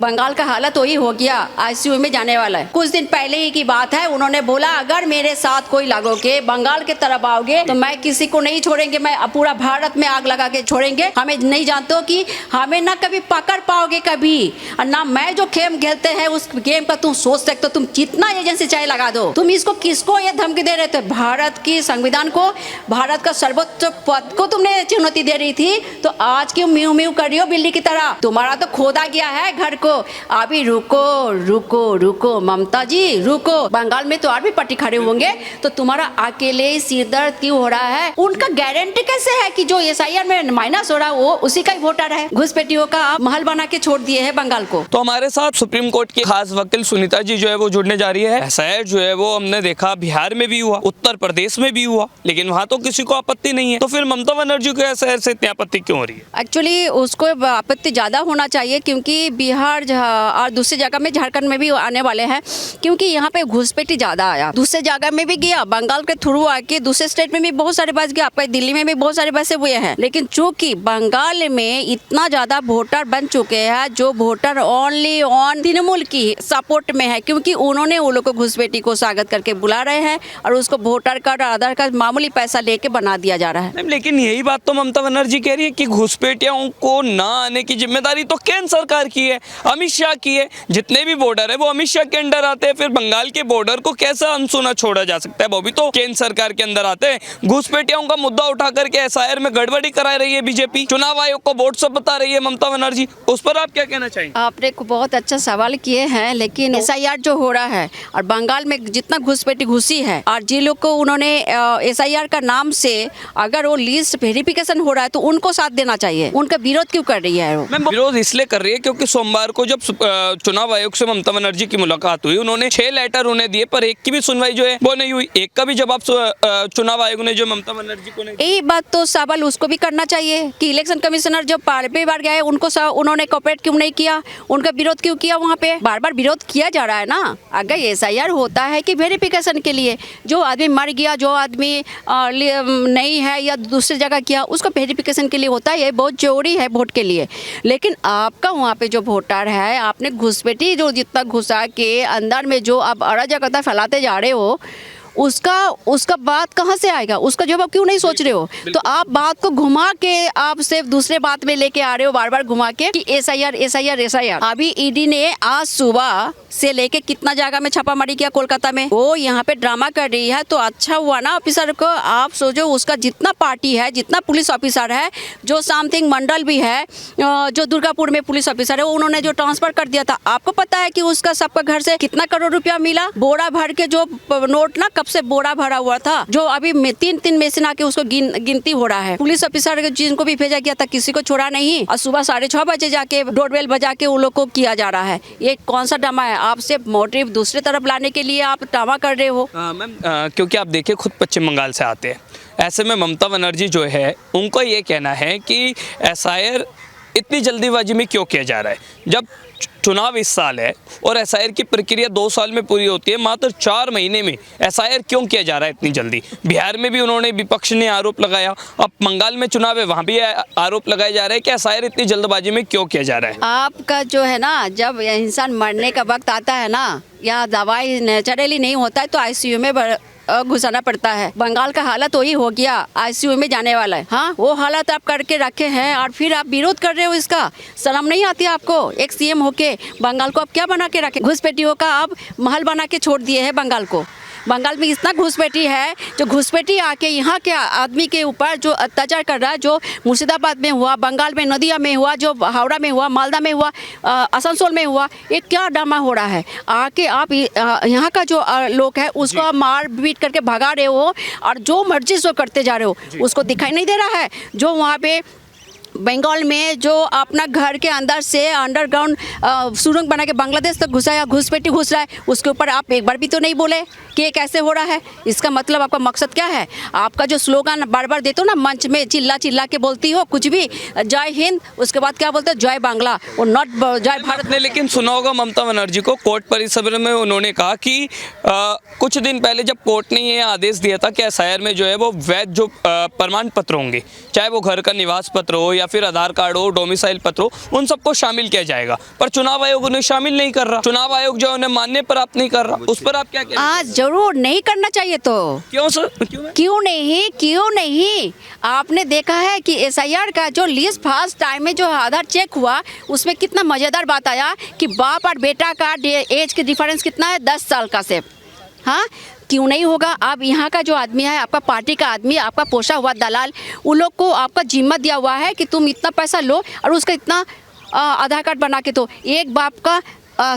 बंगाल का हालत वही हो गया, आईसीयू में जाने वाला है। कुछ दिन पहले ही की बात है, उन्होंने बोला अगर मेरे साथ कोई लगोगे, बंगाल की तरफ आओगे तो मैं किसी को नहीं छोड़ेंगे, मैं पूरा भारत में आग लगा के छोड़ेंगे। हमें नहीं जानते हो कि हमें ना कभी पकड़ पाओगे कभी, और ना मैं जो गेम खेलते हैं उस गेम का तुम सोच सकते हो। तुम जितना एजेंसी चाहे लगा दो, तुम इसको किसको ये धमकी दे रहे थे? भारत की संविधान को, भारत का सर्वोच्च पद को तुमने चुनौती दे रही थी, तो आज क्यों म्यू म्यू कर रही हो बिल्ली की तरह? तुम्हारा तो खोदा गया है घर को। अभी रुको रुको रुको ममता जी, रुको। बंगाल में तो और भी पार्टी खड़े होंगे, तो तुम्हारा अकेले सिर दर्द क्यों हो रहा है? उनका गारंटी कैसे है कि जो एसआईआर में माइनस हो रहा है वो उसी का ही वोटर है? घुसपैठियों का आप महल बना के छोड़ दिए है बंगाल को। तो हमारे साथ सुप्रीम कोर्ट की खास वकील सुनीता जी जो है वो जुड़ने जा रही है। एसआईआर जो है वो हमने देखा बिहार में भी हुआ, उत्तर प्रदेश में भी हुआ, लेकिन वहाँ तो किसी को आपत्ति नहीं है। तो फिर ममता बनर्जी को एसआईआर से इतनी आपत्ति क्यों हो रही है? एक्चुअली उसको आपत्ति ज्यादा होना चाहिए, क्योंकि बिहार और दूसरी जगह में झारखंड में भी आने वाले हैं, क्योंकि यहाँ पे घुसपैठी ज्यादा आया। दूसरे जगह में भी गया, बंगाल के थ्रू आके दूसरे स्टेट में भी बहुत सारे बस गया, आपका दिल्ली में भी बहुत सारे बसे हुए हैं। लेकिन चूंकि बंगाल में इतना ज्यादा वोटर बन चुके हैं, जो वोटर ओनली ऑन तृणमूल की सपोर्ट में है, क्योंकि उन्होंने उन लोग को घुसपैठी को स्वागत करके बुला रहे हैं और उसको वोटर कार्ड आधार कार्ड मामूली पैसा लेके बना दिया जा रहा है। लेकिन यही बात तो ममता बनर्जी कह रही है कि घुसपैठियों को ना आने की जिम्मेदारी तो केंद्र सरकार की है, अमित शाह की है। जितने भी बॉर्डर है वो अमित शाह के अंडर आते हैं, फिर बंगाल के बॉर्डर को कैसा अनसुना छोड़ा जा सकता है? वो भी तो केंद्र सरकार के अंदर आते हैं। घुसपैठियों का मुद्दा उठा करके एसआईआर में गड़बड़ी करा रही है बीजेपी, चुनाव आयोग को व्हाट्सएप बता रही है ममता बनर्जी, उस पर आप क्या कहना चाहिए? आपने बहुत अच्छा सवाल किए हैं, लेकिन एसआईआर जो हो रहा है और बंगाल में जितना घुसपैठी घुसी है और जिन लोग को उन्होंने एसआईआर का नाम से अगर वो लिस्ट वेरिफिकेशन हो रहा है तो उनको साथ देना चाहिए। उनका विरोध क्यों कर रही है? विरोध इसलिए कर रही है क्योंकि सोमवार को जब चुनाव आयोग से ममता बनर्जी की मुलाकात हुई, उन्होंने 6 लेटर उन्हें दिए, पर एक की भी सुनवाई जो है वो नहीं हुई। एक का भी जवाब चुनाव आयोग ने जो ममता बनर्जी को नहीं। यही बात तो सवाल उसको भी करना चाहिए कि इलेक्शन कमिश्नर जब पहली बार गए उनको उन्होंने कोऑपरेट क्यों नहीं किया? उनका विरोध क्यों किया? वहाँ पे बार बार विरोध किया जा रहा है ना। अगर एसआईआर होता है कि वेरिफिकेशन के लिए, जो आदमी मर गया, जो आदमी नहीं है या दूसरी जगह किया, उसको वेरिफिकेशन के लिए होता है, ये बहुत जरूरी है वोट के लिए। लेकिन आपका वहाँ पे जो वोटर है, आपने घुसपैठी जो जितना घुसा के अंदर में जो आप अराजकता फैलाते जा रहे हो, उसका बात कहाँ से आएगा? उसका जवाब क्यों नहीं सोच रहे हो? तो आप बात को घुमा के आप सिर्फ दूसरे बात में लेके आ रहे हो, बार बार घुमा के कि एसआईआर एसआईआर एसआईआर। अभी ईडी ने आज सुबह से लेके कितना जगह में छापामारी किया कोलकाता में, वो यहाँ पे ड्रामा कर रही है। तो अच्छा हुआ ना ऑफिसर को, आप सोचो उसका जितना पार्टी है, जितना पुलिस ऑफिसर है, जो समथिंग मंडल भी है, जो दुर्गापुर में पुलिस ऑफिसर है, उन्होंने जो ट्रांसफर कर दिया था। आपको पता है कि उसका सबका घर से कितना करोड़ रुपया मिला? बोरा भर के जो नोट ना, कब से बोरा भरा हुआ था, जो अभी 3 मशीन आके उसको गिनती हो रहा है। पुलिस ऑफिसर जिनको भी भेजा गया था किसी को छोड़ा नहीं, और सुबह 6:30 बजे जाके डोरबेल बजा के उन लोग को किया जा रहा है। ये कौन सा ड्रामा है? आप सिर्फ मोटिव दूसरी तरफ लाने के लिए आप ड्रामा कर रहे हो। मैम, क्योंकि आप देखिए खुद पश्चिम बंगाल से आते हैं, ऐसे में ममता बनर्जी जो है उनको ये कहना है कि एसआईआर इतनी जल्दीबाजी में क्यों किया जा रहा है, जब चुनाव इस साल है और एसआईआर की प्रक्रिया 2 साल में पूरी होती है, मात्र 4 महीने में एसआईआर क्यों किया जा रहा है इतनी जल्दी? बिहार में भी उन्होंने, विपक्ष ने आरोप लगाया, अब बंगाल में चुनाव है, वहाँ भी आरोप लगाया जा रहा है कि एसआईआर इतनी जल्दबाजी में क्यों किया जा रहा है? आपका जो है ना, जब इंसान मरने का वक्त आता है ना, या दवाई नेचुरली नहीं होता है तो आईसीयू में घुसाना पड़ता है। बंगाल का हालत वही हो गया, आईसीयू में जाने वाला है। हाँ, वो हालत आप करके रखे हैं और फिर आप विरोध कर रहे हो। इसका शर्म नहीं आती आपको? एक सीएम होके बंगाल को आप क्या बना के रखे? घुसपैठियों का आप महल बना के छोड़ दिए हैं बंगाल को। बंगाल में इतना घुसपैठी है, जो घुसपैठी आके यहाँ के आदमी के ऊपर जो अत्याचार कर रहा है, जो मुर्शिदाबाद में हुआ, बंगाल में नदिया में हुआ, जो हावड़ा में हुआ, मालदा में हुआ, आसनसोल में हुआ, ये क्या ड्रामा हो रहा है? आके आप यहाँ का जो लोग है उसको आप मार पीट करके भगा रहे हो और जो मर्जी सो करते जा रहे हो। उसको दिखाई नहीं दे रहा है? जो वहाँ पे बंगाल में जो अपना घर के अंदर से अंडरग्राउंड सुरंग बना के बांग्लादेश तक घुसाया, घुसपैठी घुस रहा है, उसके ऊपर आप एक बार भी तो नहीं बोले कि ये कैसे हो रहा है? इसका मतलब आपका मकसद क्या है? आपका जो स्लोगन बार बार देते हो ना मंच में, चिल्ला चिल्ला के बोलती हो कुछ भी, जय हिंद, उसके बाद क्या बोलते हो? जय बांग्ला और नॉट जय भारत। ने लेकिन सुना होगा ममता बनर्जी को कोर्ट परिसर में उन्होंने कहा कि कुछ दिन पहले जब कोर्ट ने ये आदेश दिया था कि एसआईआर में जो है वो वैध जो प्रमाण पत्र होंगे, चाहे वो घर का निवास पत्र हो या फिर आधार कार्ड हो, डोमिसाइल पत्र हो, उन सबको शामिल किया जाएगा। पर चुनाव आयोग उन्हें शामिल नहीं कर रहा। चुनाव आयोग जो उन्हें मान्य प्राप्त नहीं कर रहा, उस पर आप क्या कहते हैं? आज जरूर नहीं करना चाहिए। तो क्यों सर? क्यों नहीं? आपने देखा है कि एसआईआर का जो लिस्ट फर्स्ट टाइम में जो आधार चेक हुआ, उसमें कितना मजेदार बात आया कि बाप और बेटा का एज के डिफरेंस कितना है, 10 साल का से। हाँ, क्यों नहीं होगा? आप यहाँ का जो आदमी है, आपका पार्टी का आदमी, आपका पोषा हुआ दलाल, उन लोग को आपका जिम्मा दिया हुआ है कि तुम इतना पैसा लो और उसका इतना आधार कार्ड बना के दो। एक बाप का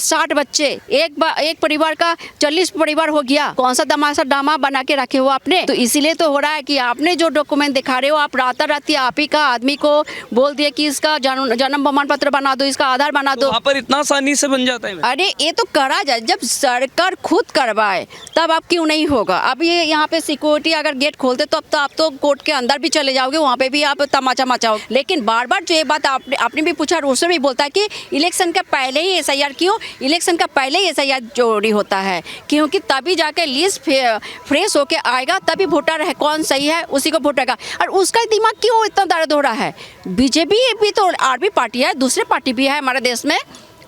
60 बच्चे, एक परिवार का 40 परिवार हो गया। कौन सा तमाशा ड्रामा बना के रखे हो आपने? तो इसीलिए तो हो रहा है कि आपने जो डॉक्यूमेंट दिखा रहे हो, आप राताराती आप ही का आदमी को बोल दिए कि इसका जन्म प्रमाण पत्र बना दो, इसका आधार बना दो। वहाँ पर इतना आसानी से बन जाता है? अरे ये तो करा जाए, जब सरकार खुद करवाए तब आप क्यों नहीं होगा? अब ये यहाँ पे सिक्योरिटी अगर गेट खोलते तो अब तो आप तो कोर्ट के अंदर भी चले जाओगे, वहाँ पे भी आप तमाचा मचाओगे। लेकिन बार बार जो ये बात आपने भी पूछा, उसमें भी बोलता है कि इलेक्शन के पहले ही एसआईआर क्यों? इलेक्शन का पहले ही एसआईआर जरूरी होता है, क्योंकि तभी जाके लिस्ट फ्रेश होके आएगा, तभी वोटर है कौन सही है उसी को वोट आएगा। और उसका दिमाग क्यों इतना दर्द हो रहा है? बीजेपी भी तो और भी पार्टी है, दूसरे पार्टी भी है हमारे देश में।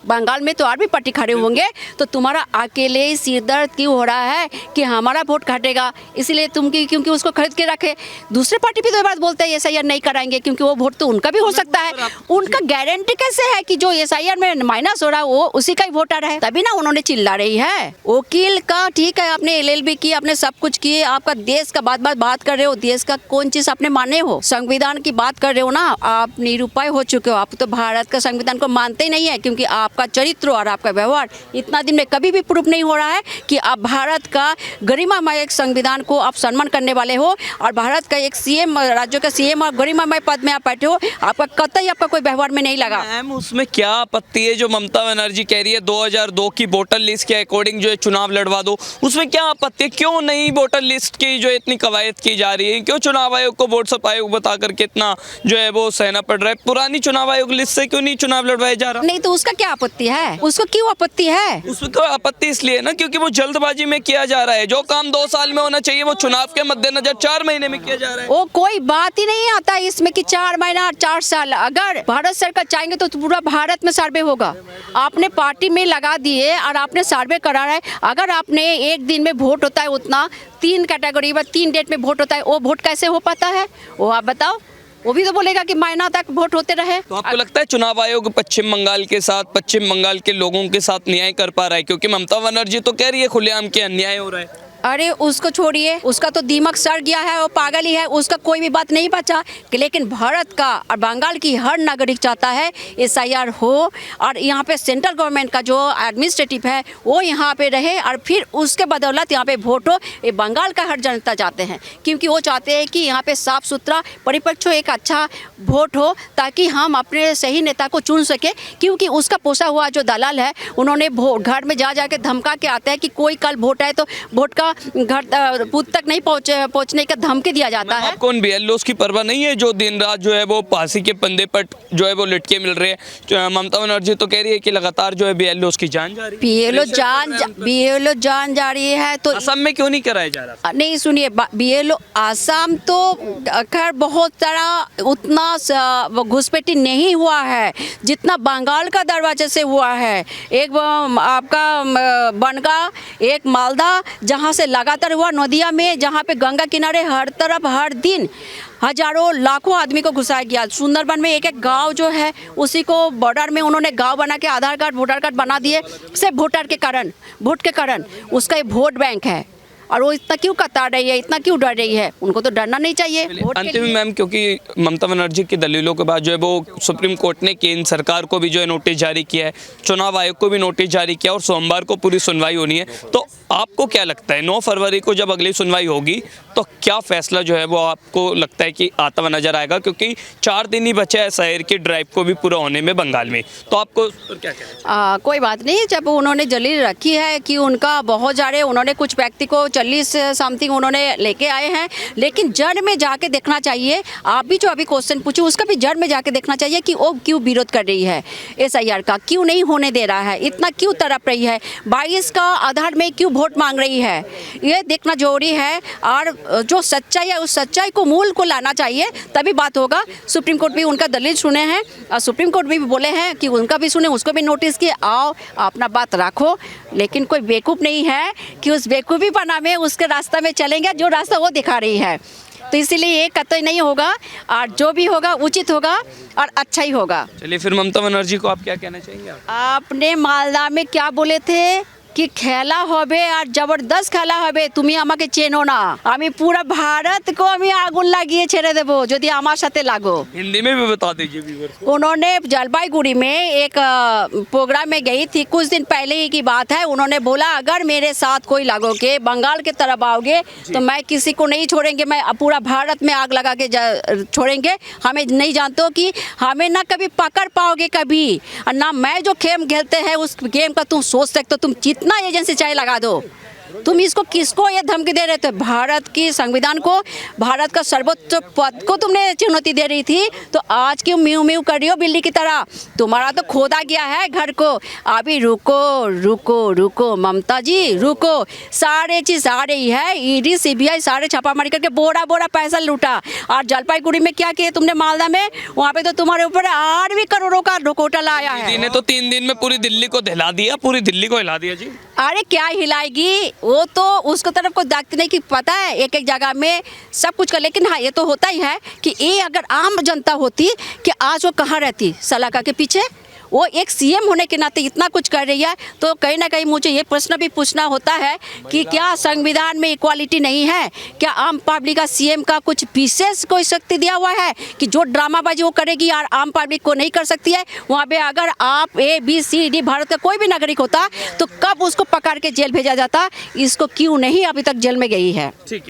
बंगाल में तो और भी पार्टी खड़े होंगे, तो तुम्हारा अकेले ही सिर दर्द क्यों हो रहा है कि हमारा वोट घटेगा, इसलिए तुम क्योंकि उसको खरीद के रखे। दूसरे पार्टी भी तो ये बात बोलते हैं एसआईआर नहीं कराएंगे, क्योंकि वो वोट तो उनका भी हो सकता है। उनका गारंटी कैसे है कि जो एसआईआर में माइनस हो रहा है वो उसी का ही वोटर है? तभी ना उन्होंने चिल्ला रही है। वकील का ठीक है, आपने LLB की, आपने सब कुछ किए, आपका देश का बात कर रहे हो, देश का कौन चीज आपने माने हो? संविधान की बात कर रहे हो ना, आप निरुपाय हो चुके हो। आप तो भारत का संविधान को मानते ही नहीं है, क्योंकि आपका चरित्र और आपका व्यवहार इतना दिन में कभी भी प्रूफ नहीं हो रहा है कि आप भारत का गरिमामय एक संविधान को आप सम्मान करने वाले हो, और भारत का एक CM, राज्य का CM और गरिमामय पद में आप बैठे हो। आपका कतई आपका कोई व्यवहार में नहीं लगा। मैम, उसमें क्या आपत्ति है जो ममता बनर्जी कह रही है 2002 की वोटर लिस्ट के अकॉर्डिंग जो है चुनाव लड़वा दो? उसमें क्या आपत्ति है? क्यों नहीं वोटर लिस्ट की जो इतनी कवायद की जा रही है? क्यों चुनाव आयोग को वोट्स आयोग बता करके इतना जो है वो सहना पड़ रहा है? पुरानी चुनाव आयोग लिस्ट से क्यों नहीं चुनाव लड़वाया जा रहा? नहीं तो उसका क्या आपत्ति है? उसको क्यों आपत्ति है? उसको आपत्ति इसलिए ना क्योंकि वो जल्दबाजी में किया जा रहा है। जो काम 2 साल में होना चाहिए वो चुनाव के मद्देनजर 4 महीने में किया जा रहा है। वो कोई बात ही नहीं आता है इसमें कि 4 महीना और 4 साल। अगर भारत सरकार चाहेंगे तो पूरा भारत में सर्वे होगा। आपने पार्टी में लगा दिए और आपने सर्वे करा रहा है। अगर आपने एक दिन में वोट होता है उतना, 3 कैटेगरी में 3 डेट में वोट होता है, वो वोट कैसे हो पाता है? वो आप बताओ। वो भी तो बोलेगा कि महीना तक वोट होते रहे। तो आपको लगता है चुनाव आयोग पश्चिम बंगाल के साथ, पश्चिम बंगाल के लोगों के साथ न्याय कर पा रहा है? क्योंकि ममता बनर्जी तो कह रही है खुलेआम कि अन्याय हो रहा है। अरे उसको छोड़िए, उसका तो दिमाग सड़ गया है, वो पागल ही है, उसका कोई भी बात नहीं बचा। लेकिन भारत का और बंगाल की हर नागरिक चाहता है एसआईआर हो, और यहाँ पे सेंट्रल गवर्नमेंट का जो एडमिनिस्ट्रेटिव है वो यहाँ पे रहे, और फिर उसके बदौलत यहाँ पे वोट हो। ये बंगाल का हर जनता चाहते हैं, क्योंकि वो चाहते हैं कि यहाँ पे साफ सुथरा परिपक्ष एक अच्छा वोट हो, ताकि हम अपने सही नेता को चुन सके। क्योंकि उसका पोसा हुआ जो दलाल है, उन्होंने घर में जा के धमका के आते हैं कि कोई कल वोट आए तो वोट का घर बूथ तक नहीं पहुंचने का धमकी दिया जाता है। कौन BLOs की परवाह नहीं है जो दिन रात जो है वो फांसी के फंदे पर जो है वो लटके मिल रहे हैं? ममता बनर्जी तो कह रही है कि लगातार जो है BLOs की जान जा रही है। BLO जान जा रही है, तो असम में क्यों नहीं कराया जा रहा? नहीं सुनिए, BLO आसाम तो खैर बहुत सारा उतना घुसपैठी नहीं हुआ है जितना बंगाल का दरवाजे से हुआ है। एक आपका बनगा, एक मालदा, जहाँ से लगातार हुआ नदिया में, जहाँ पे गंगा किनारे हर तरफ हर दिन हजारों लाखों आदमी को घुसाया गया। सुंदरबन में एक गांव जो है उसी को बॉर्डर में उन्होंने गांव बना के आधार कार्ड वोटर कार्ड बना दिए, सिर्फ वोट के कारण। उसका ये वोट बैंक है, और वो इतना क्यों कतर रही है, इतना क्यों डर रही है? उनको तो डरना नहीं चाहिए। अंतिम में मैम, क्योंकि ममता बनर्जी की दलीलों के बाद जो है वो सुप्रीम कोर्ट ने केंद्र सरकार को भी जो है नोटिस जारी किया है, चुनाव आयोग को भी नोटिस जारी किया, और सोमवार को पूरी सुनवाई होनी है। तो आपको क्या लगता है 9 फरवरी को जब अगली सुनवाई होगी तो क्या फैसला जो है वो आपको लगता है कि आता हुआ नजर आएगा? क्योंकि 4 दिन ही बचे हैं एसआईआर की ड्राइव को भी पूरा होने में बंगाल में, तो आपको क्या कहना है? कोई बात नहीं, जब उन्होंने दलील रखी है कि उनका बहुत सारे, उन्होंने कुछ व्यक्ति को 40 समथिंग उन्होंने लेके आए हैं, लेकिन जड़ में जाके देखना चाहिए। आप भी जो अभी क्वेश्चन पूछे उसका भी जड़ में जाके देखना चाहिए कि वो क्यों विरोध कर रही है एसआईआर का, क्यों नहीं होने दे रहा है, इतना क्यों तड़प रही है, 22 का आधार में क्यों वोट मांग रही है, ये देखना जरूरी है। और जो सच्चाई है उस सच्चाई को मूल को लाना चाहिए, तभी बात होगा। सुप्रीम कोर्ट भी उनका दलील सुने हैं और सुप्रीम कोर्ट भी बोले हैं कि उनका भी सुने, उसको भी नोटिस किए, आओ अपना बात रखो। लेकिन कोई बेवकूफ़ नहीं है कि उस बेवकूफ़ी पना में उसके रास्ते में चलेंगे जो रास्ता वो दिखा रही है। तो इसीलिए ये कतई नहीं होगा और जो भी होगा उचित होगा और अच्छा ही होगा। चलिए, फिर ममता बनर्जी को आप क्या कहना चाहेंगे? आपने मालदा में क्या बोले थे कि खेला होबे और जबरदस्त खेला होबे, তুমি আমাকে চেনো না, আমি পুরো ভারতকে আমি আগুন লাগিয়ে ছেড়ে দেবো যদি আমার সাথে লাগো। हिंदी में भी बता दीजिए व्यूअर्स को। उन्होंने जलपाईगुड़ी में एक प्रोग्राम में गई थी, कुछ दिन पहले ही की बात है। उन्होंने बोला अगर मेरे साथ कोई लगोगे, बंगाल की तरफ आओगे तो मैं किसी को नहीं छोड़ेंगे, मैं पूरा भारत में आग लगा के छोड़ेंगे। हमें नहीं जानते हो कि हमें ना कभी पकड़ पाओगे कभी, और ना मैं जो गेम खेलते हैं उस गेम का तुम सोच सकते हो। तुम जितना एजेंसी चाहे लगा दो, तुम इसको किसको ये धमकी दे रहे थे? भारत की संविधान को, भारत का सर्वोच्च पद को तुमने चुनौती दे रही थी, तो आज क्यों म्यू म्यू कर रही हो बिल्ली की तरह? तुम्हारा तो खोदा गया है घर को। अभी रुको रुको रुको ममता जी, रुको। सारे चीज़ आ रही है, ईडी सीबीआई सारे छापामारी करके बोरा बोरा पैसा लूटा। और जलपाईगुड़ी में क्या किया तुमने मालदा में? वहाँ पे तो तुम्हारे ऊपर 8 करोड़ों का घोटाला आया है। दीदी ने तो 3 दिन में पूरी दिल्ली को हिला दिया, पूरी दिल्ली को हिला दिया जी। अरे क्या हिलाएगी, वो तो उसको तरफ को देखते नहीं कि पता है एक एक जगह में सब कुछ कर। लेकिन हाँ, ये तो होता ही है कि ये अगर आम जनता होती कि आज वो कहाँ रहती सलाका के पीछे। वो एक सीएम होने के नाते इतना कुछ कर रही है, तो कहीं ना कहीं मुझे ये प्रश्न भी पूछना होता है कि क्या संविधान में इक्वालिटी नहीं है? क्या आम पब्लिक का सीएम का कुछ विशेष कोई शक्ति दिया हुआ है कि जो ड्रामाबाजी वो करेगी और आम पब्लिक को नहीं कर सकती है? वहाँ पे अगर आप ABCD भारत का कोई भी नागरिक होता तो कब उसको पकड़ के जेल भेजा जाता? इसको क्यों नहीं अभी तक जेल में गई है? ठीक है।